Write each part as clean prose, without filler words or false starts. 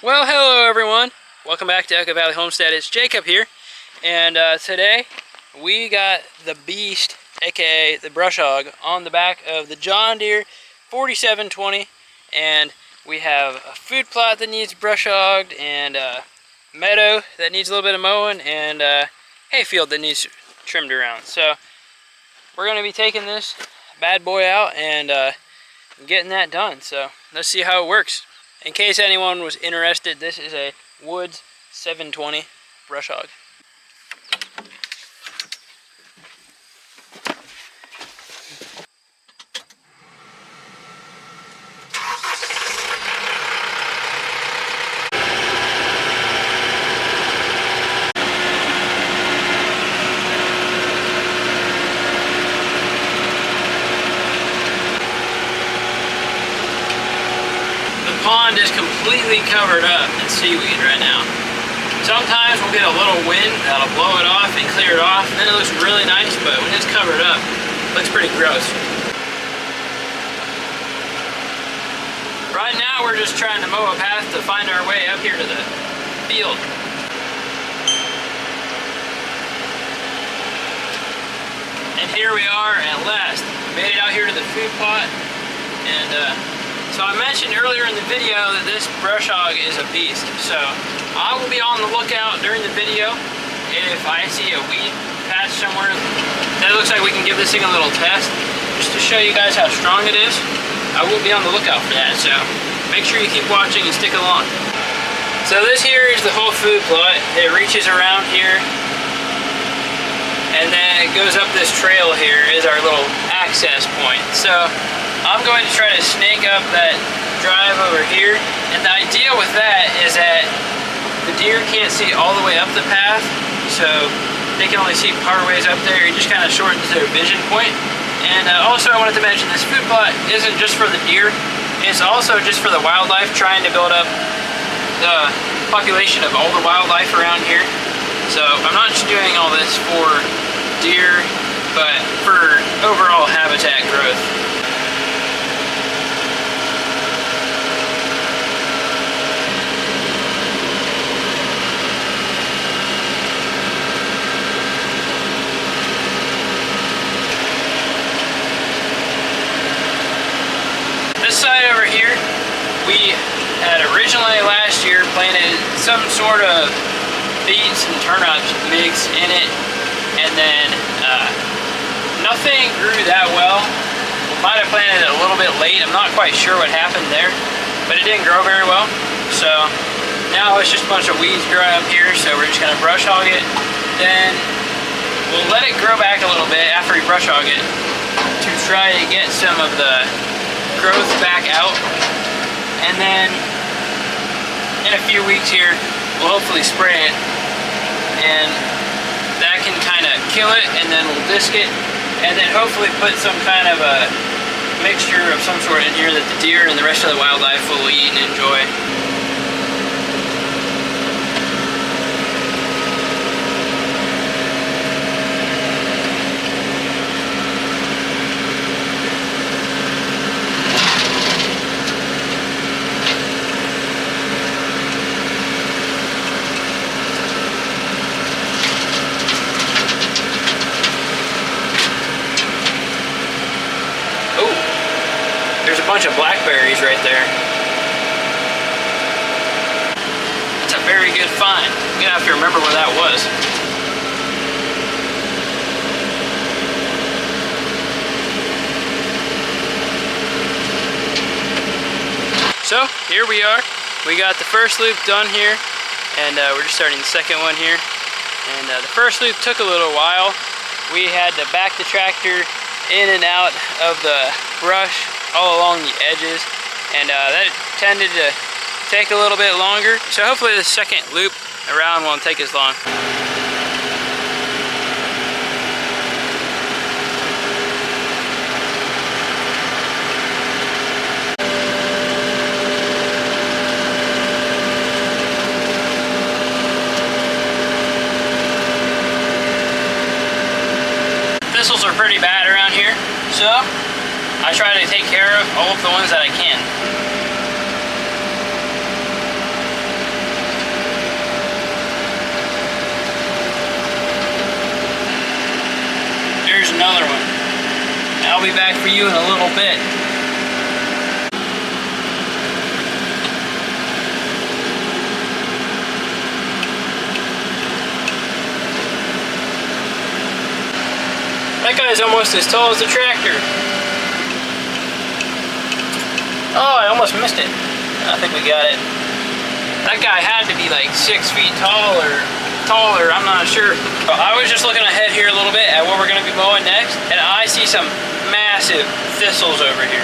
Well, hello everyone. Welcome back to Echo Valley Homestead. It's Jacob here, and today we got the beast, aka the brush hog, on the back of the John Deere 4720, and we have a food plot that needs brush hogged, and a meadow that needs a little bit of mowing, and a hayfield that needs trimmed around. So we're going to be taking this bad boy out and getting that done. So let's see how it works. In case anyone was interested, this is a Woods 720 brush hog. The pond is completely covered up in seaweed right now. Sometimes we'll get a little wind that'll blow it off and clear it off, and then it looks really nice, but when it's covered up, it looks pretty gross. Right now we're just trying to mow a path to find our way up here to the field. And here we are at last. We made it out here to the food plot, and so I mentioned earlier in the video that this brush hog is a beast, so I will be on the lookout during the video if I see a weed patch somewhere that looks like we can give this thing a little test, just to show you guys how strong it is. I will be on the lookout for that, so make sure you keep watching and stick along. So this here is the whole food plot. It reaches around here, and then it goes up this trail here is our little access point. So I'm going to try to snake up that drive over here, and the idea with that is that the deer can't see all the way up the path, so they can only see part ways up there. It just kind of shortens their vision point. And also I wanted to mention this food plot isn't just for the deer, it's also just for the wildlife, trying to build up the population of all the wildlife around here. So I'm not just doing all this for deer, but for overall habitat growth. This side over here, we had originally last year planted some sort of beets and turnips mix in it, and then nothing grew that well. We might have planted it a little bit late. I'm not quite sure what happened there, but it didn't grow very well. So now it's just a bunch of weeds growing up here, so we're just going to brush hog it. Then we'll let it grow back a little bit after we brush hog it to try to get some of the growth back out, and then in a few weeks here we'll hopefully spray it, and that can kind of kill it, and then we'll disc it, and then hopefully put some kind of a mixture of some sort in here that the deer and the rest of the wildlife will eat and enjoy. There's a bunch of blackberries right there. That's a very good find. I'm gonna have to remember where that was. So here we are. We got the first loop done here, and we're just starting the second one here. And the first loop took a little while. We had to back the tractor in and out of the brush all along the edges, and that tended to take a little bit longer. So hopefully the second loop around won't take as long. Thistles are pretty bad around here, so I try to take care of all of the ones that I can. I'll be back for you in a little bit. That guy's almost as tall as the tractor. Oh, I almost missed it. I think we got it. That guy had to be like 6 feet tall or taller, I'm not sure. I was just looking ahead here a little bit at what we're going to be mowing next, and I see some massive thistles over here.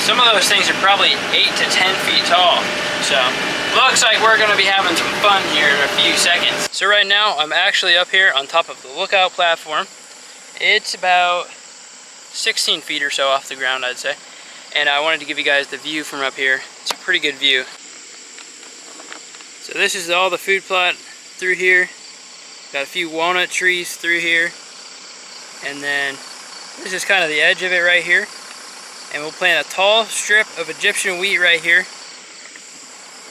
Some of those things are probably 8 to 10 feet tall, so looks like we're going to be having some fun here in a few seconds. So right now I'm actually up here on top of the lookout platform. It's about 16 feet or so off the ground, I'd say. And I wanted to give you guys the view from up here. It's a pretty good view. So this is all the food plot through here. Got a few walnut trees through here. And then this is kind of the edge of it right here. And we'll plant a tall strip of Egyptian wheat right here,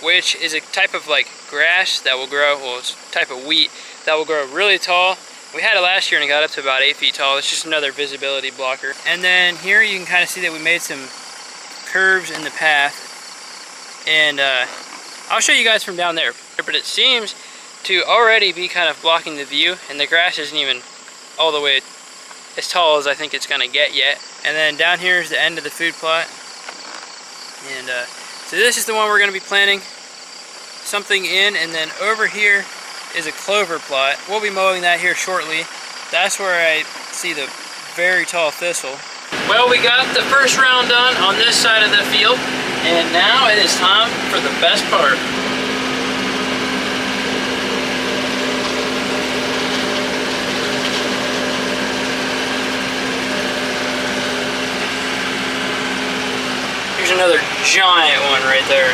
which is a type of like grass that will grow, well, it's a type of wheat that will grow really tall. We had it last year and it got up to about 8 feet tall. It's just another visibility blocker. And then here you can kind of see that we made some curves in the path. And I'll show you guys from down there. But it seems to already be kind of blocking the view, and the grass isn't even all the way as tall as I think it's gonna get yet. And then down here is the end of the food plot. And so this is the one we're gonna be planting something in, and then over here is a clover plot. We'll be mowing that here shortly. That's where I see the very tall thistle. Well, we got the first round done on this side of the field, and now it is time for the best part. Here's another giant one right there.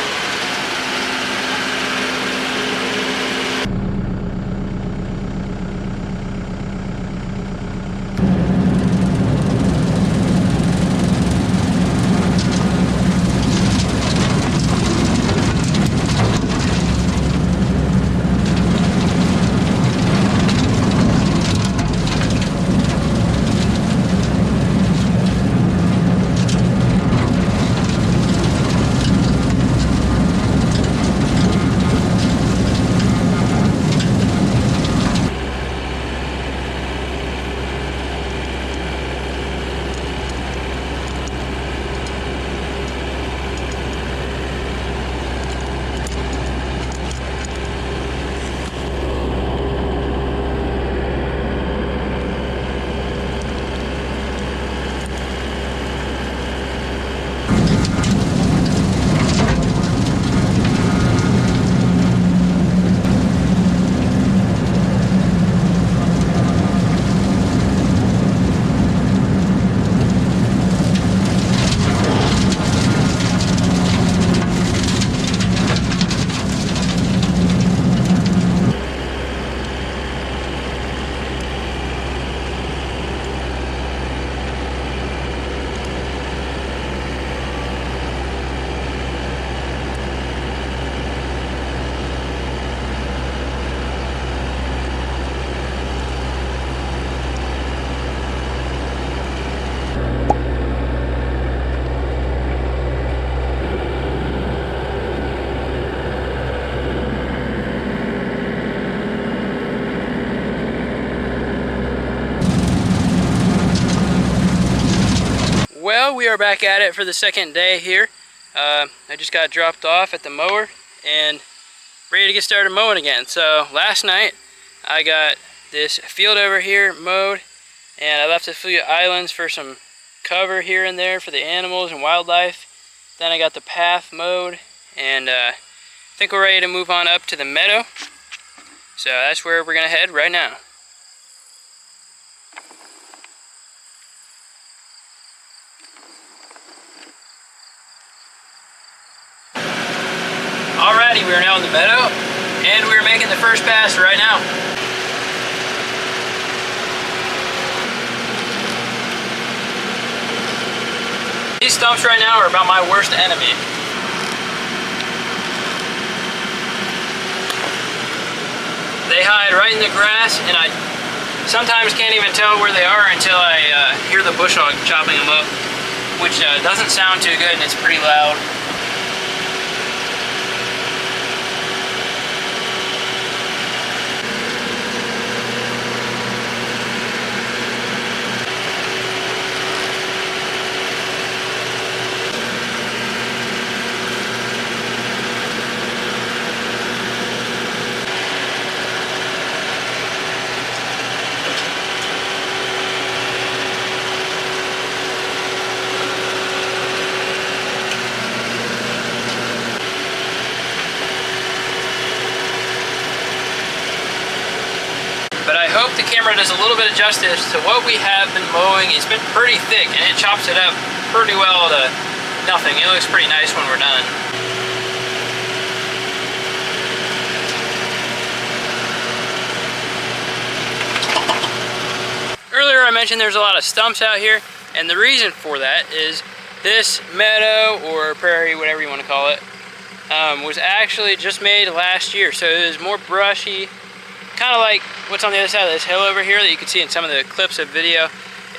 Well, we are back at it for the second day here. I just got dropped off at the mower and ready to get started mowing again. So last night I got this field over here mowed, and I left a few islands for some cover here and there for the animals and wildlife. Then I got the path mowed, and I think we're ready to move on up to the meadow. So that's where we're gonna head right now. Alrighty, we are now in the meadow, and we're making the first pass right now. These stumps right now are about my worst enemy. They hide right in the grass, and I sometimes can't even tell where they are until I hear the bush hog chopping them up, which doesn't sound too good, and it's pretty loud. But I hope the camera does a little bit of justice to what we have been mowing. It's been pretty thick, and it chops it up pretty well to nothing. It looks pretty nice when we're done. Earlier I mentioned there's a lot of stumps out here, and the reason for that is this meadow, or prairie, whatever you want to call it, was actually just made last year, so it was more brushy. Kind of like what's on the other side of this hill over here that you can see in some of the clips of video.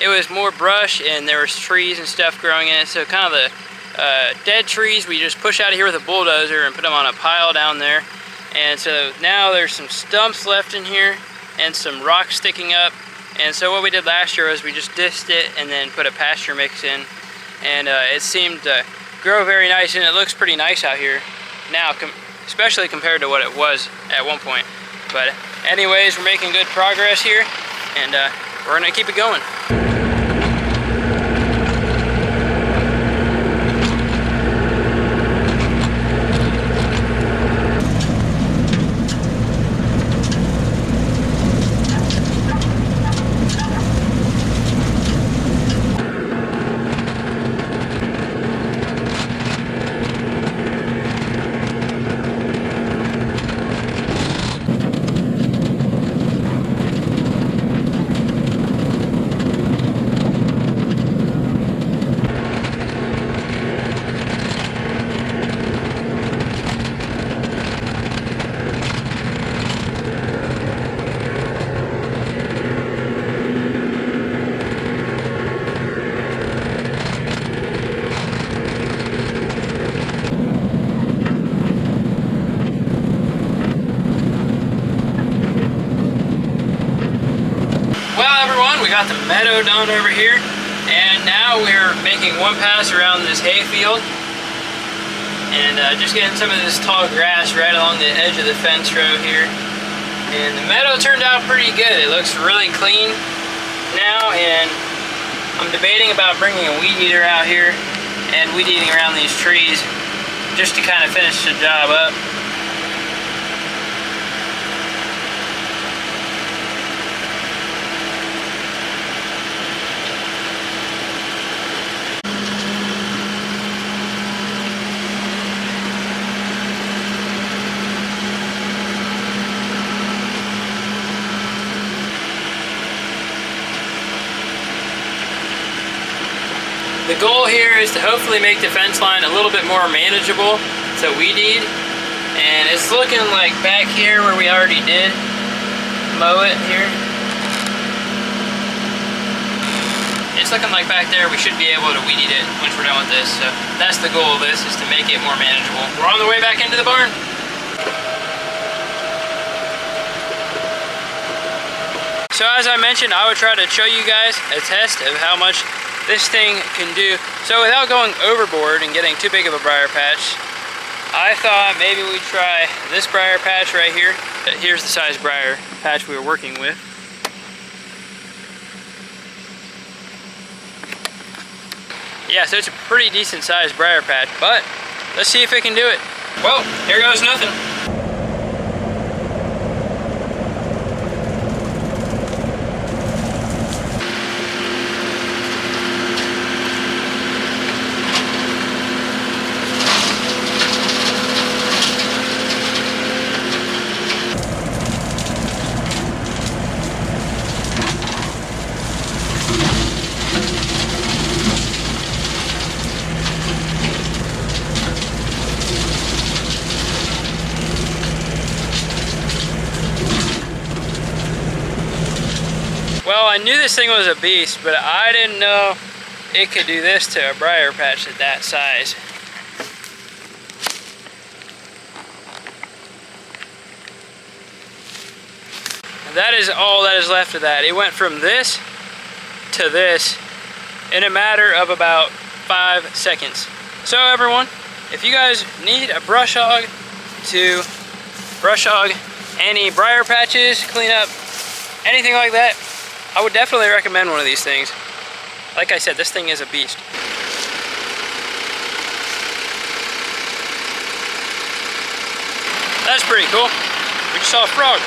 It was more brush, and there was trees and stuff growing in it, so kind of the dead trees we just push out of here with a bulldozer and put them on a pile down there. And so now there's some stumps left in here and some rocks sticking up. And so what we did last year was we just disced it and then put a pasture mix in, and it seemed to grow very nice, and it looks pretty nice out here now, especially compared to what it was at one point. But anyways, we're making good progress here, and we're gonna keep it going. We got the meadow done over here, and now we're making one pass around this hay field, and just getting some of this tall grass right along the edge of the fence row here. And the meadow turned out pretty good. It looks really clean now, and I'm debating about bringing a weed eater out here and weed eating around these trees just to kind of finish the job up. The goal here is to hopefully make the fence line a little bit more manageable to weed eat. And it's looking like back here where we already did mow it here. It's looking like back there we should be able to weed eat it once we're done with this. So that's the goal of this, is to make it more manageable. We're on the way back into the barn. So as I mentioned, I would try to show you guys a test of how much this thing can do. So without going overboard and getting too big of a briar patch, I thought maybe we'd try this briar patch right here. Here's the size briar patch we were working with. Yeah, so it's a pretty decent sized briar patch, but let's see if it can do it. Well, here goes nothing. So I knew this thing was a beast, but I didn't know it could do this to a briar patch at that size. And that is all that is left of that. It went from this to this in a matter of about 5 seconds. So everyone, if you guys need a brush hog to brush hog any briar patches, clean up anything like that, I would definitely recommend one of these things. Like I said, this thing is a beast. That's pretty cool. We just saw a frog.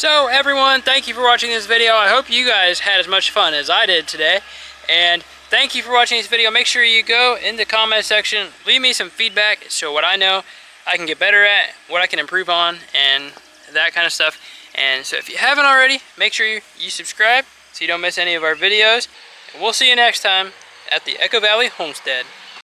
So everyone, thank you for watching this video. I hope you guys had as much fun as I did today. And thank you for watching this video. Make sure you go in the comment section, leave me some feedback so what I know I can get better at, what I can improve on, and that kind of stuff. And so if you haven't already, make sure you subscribe so you don't miss any of our videos. And we'll see you next time at the Echo Valley Homestead.